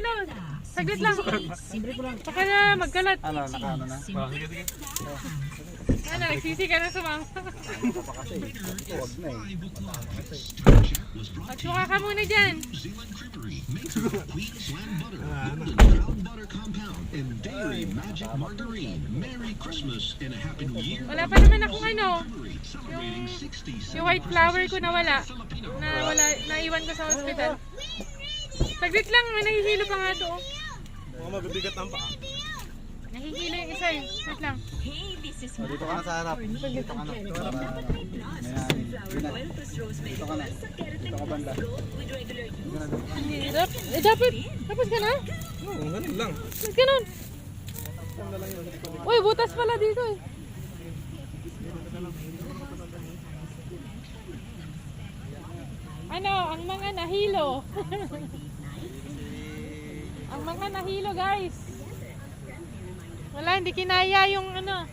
Hilot. Saglit lang. Baka na magkalat. Ano, nakaano na? Sige, sige. Ano, nagsisi ka na sumama. Huwag na eh. Magsuka ka muna dyan. Wala pa naman akong ano. Yung white flower ko nawala. Naiwan ko sa hospital. Saglit lang, may nahihilo pa nga to. Mga mabibigat ang paa. Nahihilo yung isa eh. Saglit lang. Dito ka na sa harap. Dito ka na. Dito ka na. Dito ka na. Dito ka banda. Dapat. Tapos ka na? Oo, ganun lang. Tapos ka nun. Uy, butas pala dito eh. Ano, ang mga nahilo. Ang mga nahilo guys. Wala, hindi kinaya yung ano.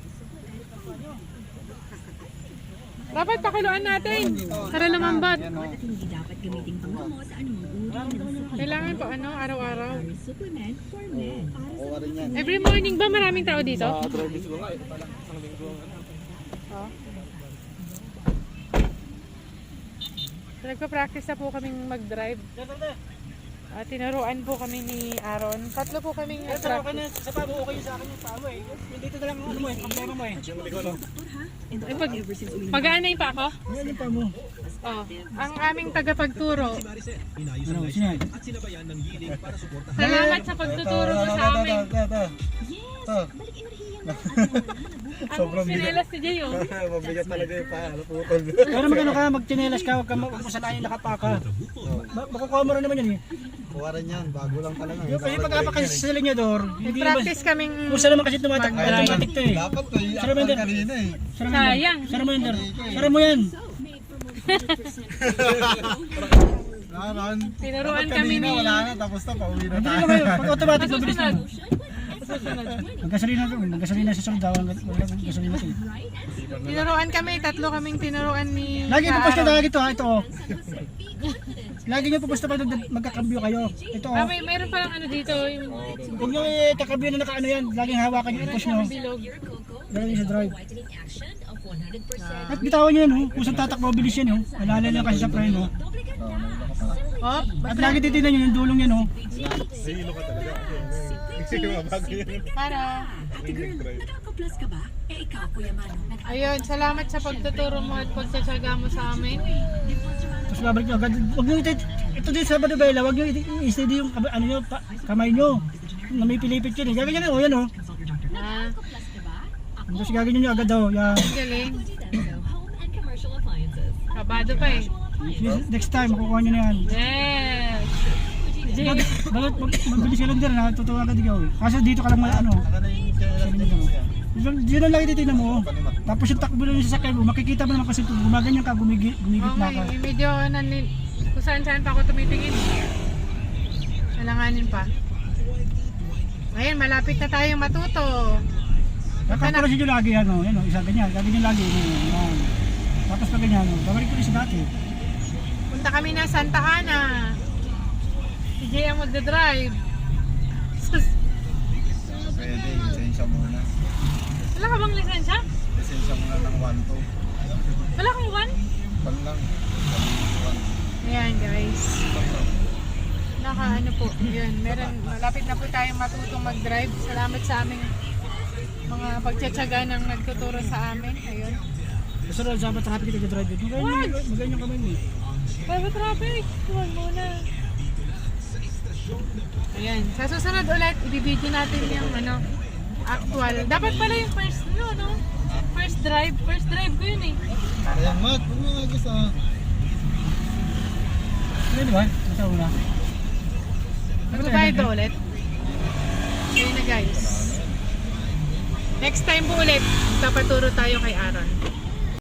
Dapat pakiluan natin para lumambat. Hindi dapat gamitin panggamot sa anumang uri ng supplement. Kailangan pa ano, araw-araw. Supplement for men. Kuha rin yan. Every morning ba maraming tao dito? Driving ko nga eh. Isang linggo ang ano. Oh. Nagpa-practice na po kaming mag-drive. Tinuruan po kami ni Aaron. Tatlo po kaming nag-practice. Sa pabo, okay sa akin yung pabo eh. Dito na lang ano mo eh, problema mo eh. Ay, pag-aanay pa ako? Yan yung pabo. Oh. Ang aming tagapagturo. Ano, sino yan? Salamat sa pagtuturo mo sa amin. Ito. Ang sinelas si Jay, oh. Mabigat talaga yung paa. Naputol. Pero magano ka, magchinelas ka, huwag ka masalayan nakapaka. Makukuha mo rin naman yan eh. Kuha rin yan. Bago lang talaga. Yung kasi pagkapa kasi sa linyador, hindi naman. Practice kaming Kung saan naman kasi automatic to eh. Dapat to. Sarap yan. Kanina eh. sayang. Sara mo yan, Dar. Sara mo yan. Naman. Tinuruan kami ni... Wala na. Tapos na. Pauwi na Hindi tayo. naman kayo, pag automatic mabilis na. Susunod. Maggasolina sa sunod daw, maggasolina to eh. Tinuruan kami, tatlo kaming tinuruan ni... Lagi ko post Aaron. na ito ha, ito oh. Lagi nyo pupusta pag magkakambyo kayo. Ito oh. Meron palang ano dito, yung Huwag nyo itakambyo na nakaano yan. Laging hawakan yung push nyo. bilog. Lagyan nyo sa drive. At bitawan nyo yan oh. Kung saan tatakbo, bilis yan oh. Alala lang kasi sa preno. Oh, At lagi titignan nyo yung dulong yan oh. Hilo ka talaga. Mabago yan. para... Ate girl, nakaka-plus ka ba? Eh ikaw, Kuya Mano. Ayun, salamat sa pagtuturo mo at pagtsatsaga mo sa amin. Tapos babalik nyo agad. Huwag nyo ito din sa Badubela. Huwag nyo i-steady yung ano nyo, kamay nyo. Na may pilipit yun eh. Gaganyan na oh. Yan oh. Ah, Tapos gaganyan nyo agad oh. Yan. ang galing. Kabado pa eh. Next time, makukuha nyo na yan. Yes! Jay, Bakit mabilis ka lang din, natutuwa ka ikaw eh. Kasi dito ka lang ano. Yun ang lagi titignan mo. Tapos yung takbo lang yung sasakyan mo, makikita mo naman kasi gumaganyan ka, gumigit na ka. okay, medyo kung saan pa ako tumitingin. Alanganin pa. Ngayon, malapit na tayo matuto. Kakapalas nyo lagi ano, yan o, isa ganyan, ganyan lagi. Yan. Tapos pag ganyan, babalik ko rin sa dati. Punta kami na Santa Ana. Si Jay ang magdadrive. Pwede. Lisensya muna. Wala ka bang lisensya? Lisensya muna ng 1-2. Wala kang one? Pan lang. Ayan guys. Nakaano po. Yun, malapit na po tayong matutong mag-drive. Salamat sa aming mga pagtsatsaga ng nagtuturo sa amin. Ayun. Gusto rin, sabat traffic ka drive it. Magayon yung kamay mo eh. Private traffic. Huwag muna. Ayan. Sa susunod ulit, ibibideo natin yung ano, actual. Dapat pala yung first, no? First drive. First drive ko yun eh. Ayan, Matt. Huwag mo nga gusto. Ano di ba? Ito muna. Magbabayad ba ulit? Ayun na guys. Next time po ulit, magpapaturo tayo kay Aaron.